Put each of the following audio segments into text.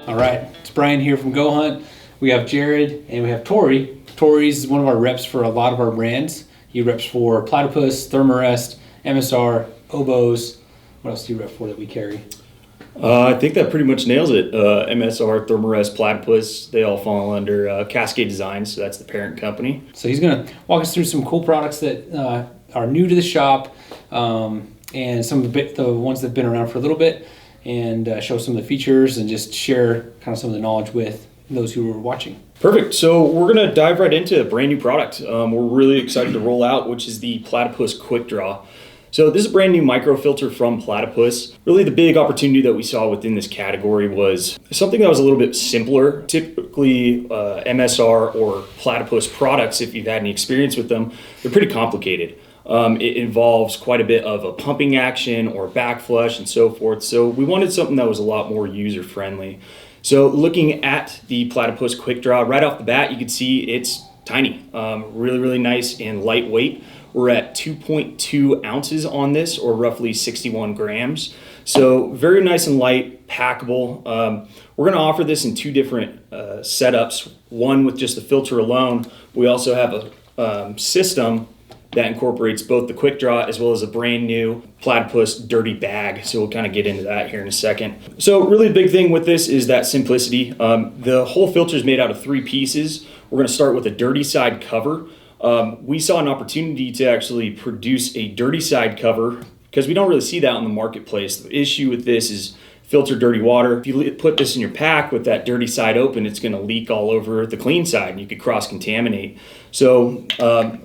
All right, it's Brian here from goHUNT. We have Jared and we have Torey. Torey's one of our reps for a lot of our brands. He reps for Platypus, Thermorest, MSR, Oboes. What else do you rep for that we carry? I think that pretty much nails it. MSR, Thermorest, Platypus, they all fall under Cascade Designs, so that's the parent company. So he's going to walk us through some cool products that are new to the shop and some of the ones that have been around for a little bit, and show some of the features and just share kind of some of the knowledge with those who are watching. Perfect. So we're going to dive right into a brand new product we're really excited to roll out, which is the Platypus QuickDraw. So this is a brand new microfilter from Platypus. Really the big opportunity that we saw within this category was something that was a little bit simpler. Typically MSR or Platypus products, if you've had any experience with them, they're pretty complicated. It involves quite a bit of a pumping action or back flush and so forth. So we wanted something that was a lot more user friendly. So looking at the Platypus QuickDraw, right off the bat, you can see it's tiny, really nice and lightweight. We're at 2.2 ounces on this, or roughly 61 grams. So very nice and light, packable. We're gonna offer this in two different setups. One with just the filter alone. We also have a system that incorporates both the QuickDraw as well as a brand new Platypus dirty bag. So we'll kind of get into that here in a second. So really the big thing with this is that simplicity. The whole filter is made out of 3 pieces. We're gonna start with a dirty side cover. We saw an opportunity to actually produce a dirty side cover because we don't really see that on the marketplace. The issue with this is filter dirty water. If you put this in your pack with that dirty side open, it's gonna leak all over the clean side and you could cross-contaminate. So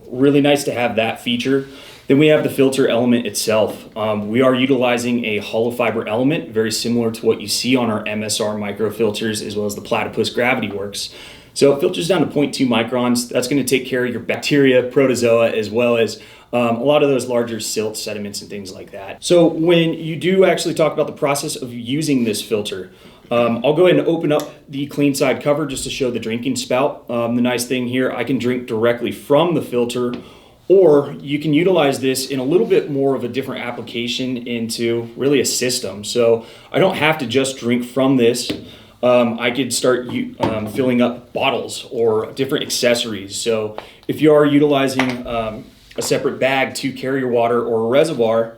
really nice to have that feature. Then we have the filter element itself. We are utilizing a hollow fiber element, very similar to what you see on our MSR microfilters as well as the Platypus Gravity Works. So it filters down to 0.2 microns. That's going to take care of your bacteria, protozoa, as well as a lot of those larger silt sediments and things like that. So when you do actually talk about the process of using this filter, I'll go ahead and open up the clean side cover just to show the drinking spout. The nice thing here, I can drink directly from the filter, or you can utilize this in a little bit more of a different application into really a system. So I don't have to just drink from this. I could start filling up bottles or different accessories. So if you are utilizing a separate bag to carry your water or a reservoir,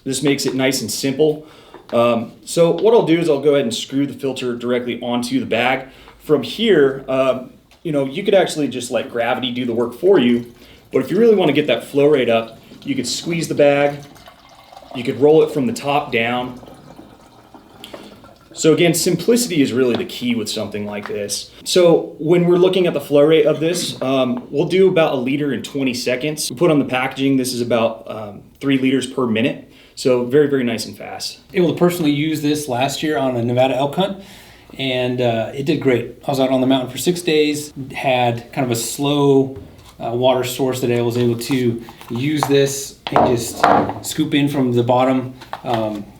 this makes it nice and simple. So what I'll do is I'll go ahead and screw the filter directly onto the bag. From here, you could actually just let gravity do the work for you. But if you really want to get that flow rate up, you could squeeze the bag, you could roll it from the top down. So again, simplicity is really the key with something like this. So when we're looking at the flow rate of this, we'll do about 1 liter in 20 seconds. We put on the packaging, this is about 3 liters per minute. So very nice and fast. Able to personally use this last year on a Nevada elk hunt, and it did great. I was out on the mountain for 6 days, had kind of a slow water source that I was able to use this and just scoop in from the bottom,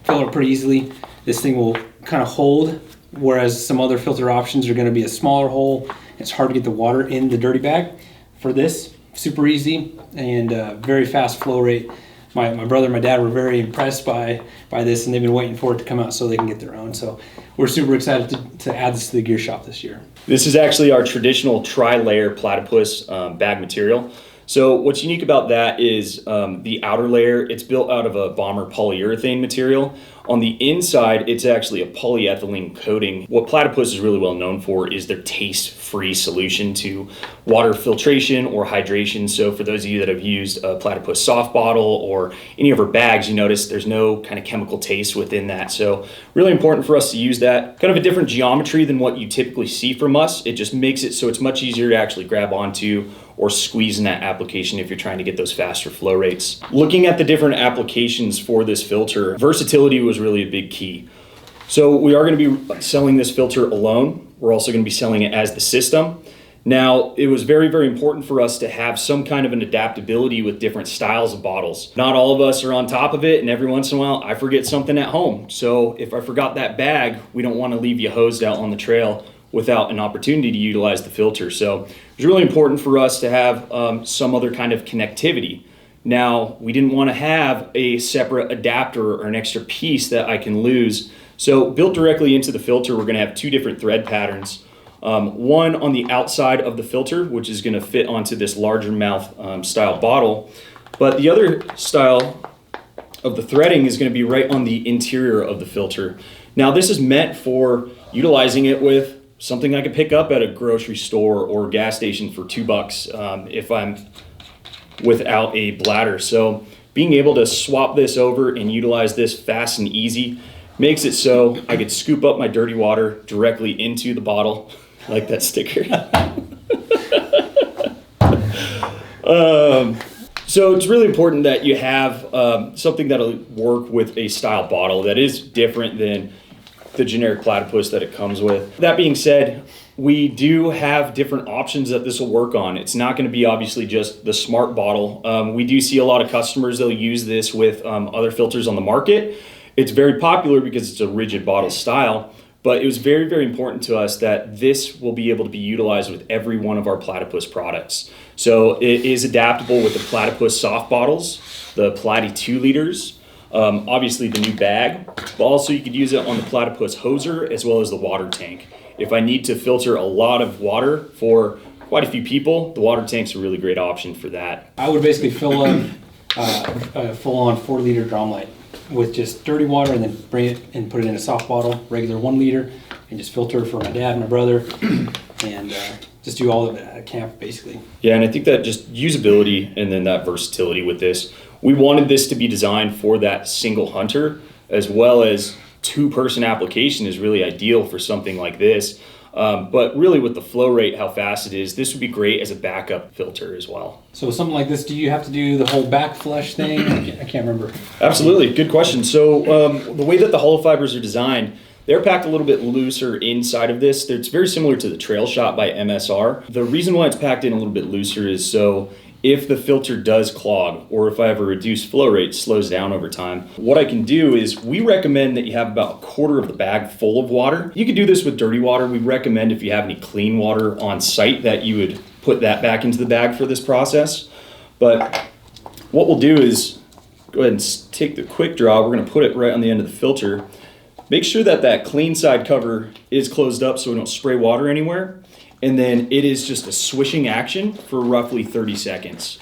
fill it pretty easily. This thing will kind of hold, whereas some other filter options are going to be a smaller hole. It's hard to get the water in the dirty bag. For this, super easy and very fast flow rate. My brother and my dad were very impressed by this, and they've been waiting for it to come out so they can get their own. So we're super excited to add this to the gear shop this year. This is actually our traditional tri-layer Platypus bag material. So what's unique about that is the outer layer, it's built out of a bomber polyurethane material. On the inside, it's actually a polyethylene coating. What Platypus is really well known for is their taste-free solution to water filtration or hydration. So for those of you that have used a Platypus soft bottle or any of our bags, you notice there's no kind of chemical taste within that. So really important for us to use that. Kind of a different geometry than what you typically see from us. It just makes it so it's much easier to actually grab onto or squeeze in that application if you're trying to get those faster flow rates. Looking at the different applications for this filter, versatility was really a big key. So we are going to be selling this filter alone. We're also going to be selling it as the system. Now, it was very important for us to have some kind of an adaptability with different styles of bottles. Not all of us are on top of it, and every once in a while I forget something at home. So if I forgot that bag, we don't want to leave you hosed out on the trail without an opportunity to utilize the filter. So it was really important for us to have some other kind of connectivity. Now, we didn't want to have a separate adapter or an extra piece that I can lose So built directly into the filter, we're gonna have two different thread patterns. One on the outside of the filter, which is gonna fit onto this larger mouth style bottle. But the other style of the threading is gonna be right on the interior of the filter. Now this is meant for utilizing it with something I could pick up at a grocery store or gas station for $2 if I'm without a bladder. So being able to swap this over and utilize this fast and easy makes it so I could scoop up my dirty water directly into the bottle, like that sticker. So it's really important that you have something that'll work with a style bottle that is different than the generic Platypus that it comes with. That being said, we do have different options that this will work on. It's not going to be obviously just the smart bottle. We do see a lot of customers, they'll use this with other filters on the market. It's very popular because it's a rigid bottle style, but it was very, very important to us that this will be able to be utilized with every one of our Platypus products. So it is adaptable with the Platypus soft bottles, the Platy 2 liters, obviously the new bag, but also you could use it on the Platypus hoser as well as the water tank. If I need to filter a lot of water for quite a few people, the water tank's a really great option for that. I would basically fill up a full-on 4-liter drum light with just dirty water and then bring it and put it in a soft bottle, regular 1 liter, and just filter for my dad and my brother, and just do all of it at camp basically. Yeah, and I think that just usability and then that versatility with this, we wanted this to be designed for that single hunter, as well as 2-person application is really ideal for something like this. But really with the flow rate, how fast it is, this would be great as a backup filter as well. So with something like this, do you have to do the whole back flush thing? I can't remember. Absolutely, good question. So the way that the hollow fibers are designed, they're packed a little bit looser inside of this. It's very similar to the Trail Shot by MSR. The reason why it's packed in a little bit looser is so if the filter does clog, or if I have a reduced flow rate, slows down over time, what I can do is we recommend that you have about 1/4 of the bag full of water. You can do this with dirty water. We recommend if you have any clean water on site that you would put that back into the bag for this process. But what we'll do is go ahead and take the QuickDraw. We're gonna put it right on the end of the filter. Make sure that that clean side cover is closed up so we don't spray water anywhere. And then it is just a swishing action for roughly 30 seconds.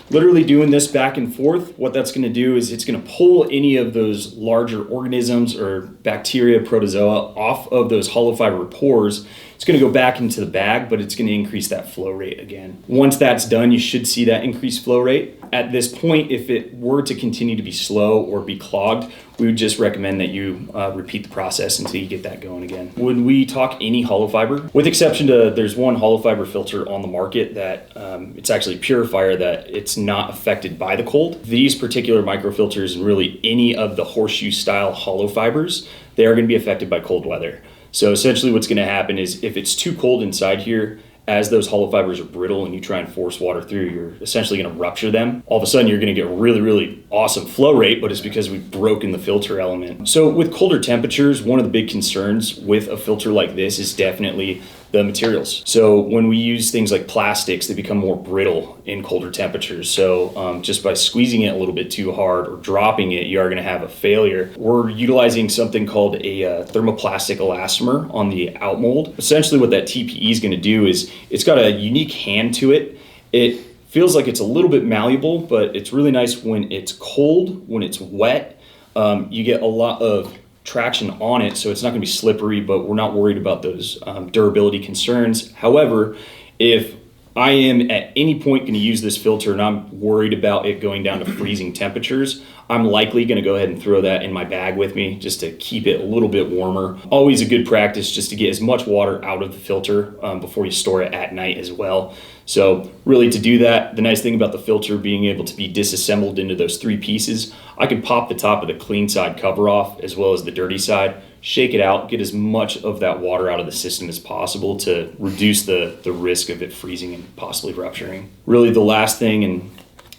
Literally doing this back and forth, what that's gonna do is it's gonna pull any of those larger organisms or bacteria, protozoa off of those hollow fiber pores. It's gonna go back into the bag, but it's gonna increase that flow rate again. Once that's done, you should see that increased flow rate. At this point, if it were to continue to be slow or be clogged, we would just recommend that you repeat the process until you get that going again. When we talk any hollow fiber, with exception to there's one hollow fiber filter on the market that it's actually a purifier that it's not affected by the cold. These particular microfilters and really any of the horseshoe style hollow fibers, they are gonna be affected by cold weather. So essentially what's gonna happen is if it's too cold inside here, as those hollow fibers are brittle and you try and force water through, you're essentially gonna rupture them. All of a sudden you're gonna get really, really awesome flow rate, but it's because we've broken the filter element. So with colder temperatures, one of the big concerns with a filter like this is definitely the materials. So when we use things like plastics, they become more brittle in colder temperatures. So just by squeezing it a little bit too hard or dropping it, you are gonna have a failure. We're utilizing something called a thermoplastic elastomer on the out mold. Essentially what that TPE is gonna do is it's got a unique hand to it. It feels like it's a little bit malleable, but it's really nice when it's cold, when it's wet. You get a lot of traction on it, so it's not going to be slippery, but we're not worried about those durability concerns. However, if I am at any point going to use this filter and I'm worried about it going down to freezing temperatures, I'm likely going to go ahead and throw that in my bag with me just to keep it a little bit warmer. Always a good practice just to get as much water out of the filter before you store it at night as well. So really to do that, the nice thing about the filter being able to be disassembled into those 3 pieces, I can pop the top of the clean side cover off as well as the dirty side, shake it out, get as much of that water out of the system as possible to reduce the risk of it freezing and possibly rupturing. Really the last thing, and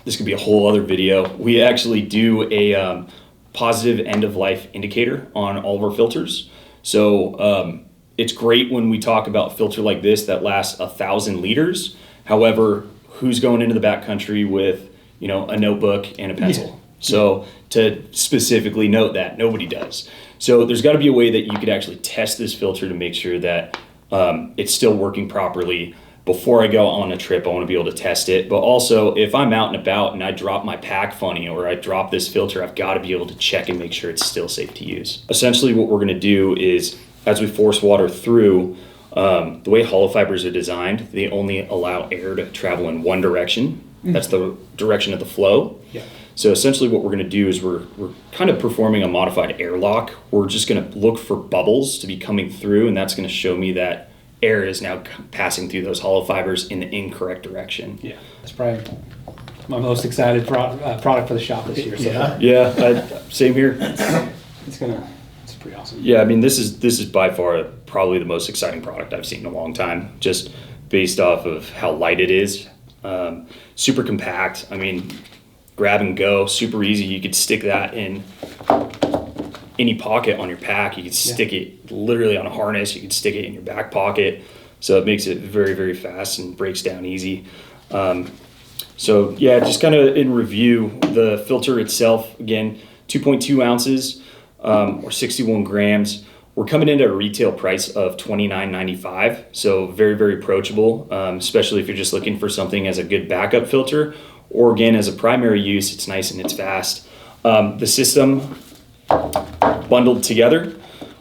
this could be a whole other video, we actually do a positive end of life indicator on all of our filters. So it's great when we talk about a filter like this that lasts 1,000 liters. However, who's going into the backcountry with, a notebook and a pencil? So to specifically note that, nobody does. So there's got to be a way that you could actually test this filter to make sure that it's still working properly. Before I go on a trip, I want to be able to test it. But also, if I'm out and about and I drop my pack funny or I drop this filter, I've got to be able to check and make sure it's still safe to use. Essentially, what we're going to do is, as we force water through, the way hollow fibers are designed, they only allow air to travel in one direction. That's the direction of the flow. Yeah. So essentially what we're going to do is we're kind of performing a modified airlock. We're just going to look for bubbles to be coming through, and that's going to show me that air is now passing through those hollow fibers in the incorrect direction. Yeah, that's probably my most excited product for the shop this year. So Same here. it's pretty awesome. Yeah, I mean, this is by far probably the most exciting product I've seen in a long time, just based off of how light it is. Super compact. I mean, grab and go, super easy. You could stick that in any pocket on your pack. You could stick it literally on a harness. You could stick it in your back pocket. So it makes it very, very fast and breaks down easy. So yeah, just kind of in review, the filter itself, again, 2.2 ounces or 61 grams. We're coming in at a retail price of $29.95. So very, very approachable, especially if you're just looking for something as a good backup filter, or again, as a primary use. It's nice and it's fast. The system bundled together,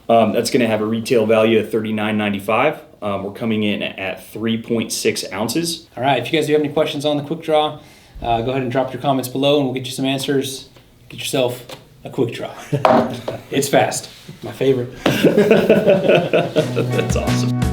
that's going to have a retail value of $39.95. We're coming in at 3.6 ounces. All right, if you guys do have any questions on the QuickDraw, go ahead and drop your comments below and we'll get you some answers. Get yourself a QuickDraw. It's fast. My favorite. That's awesome.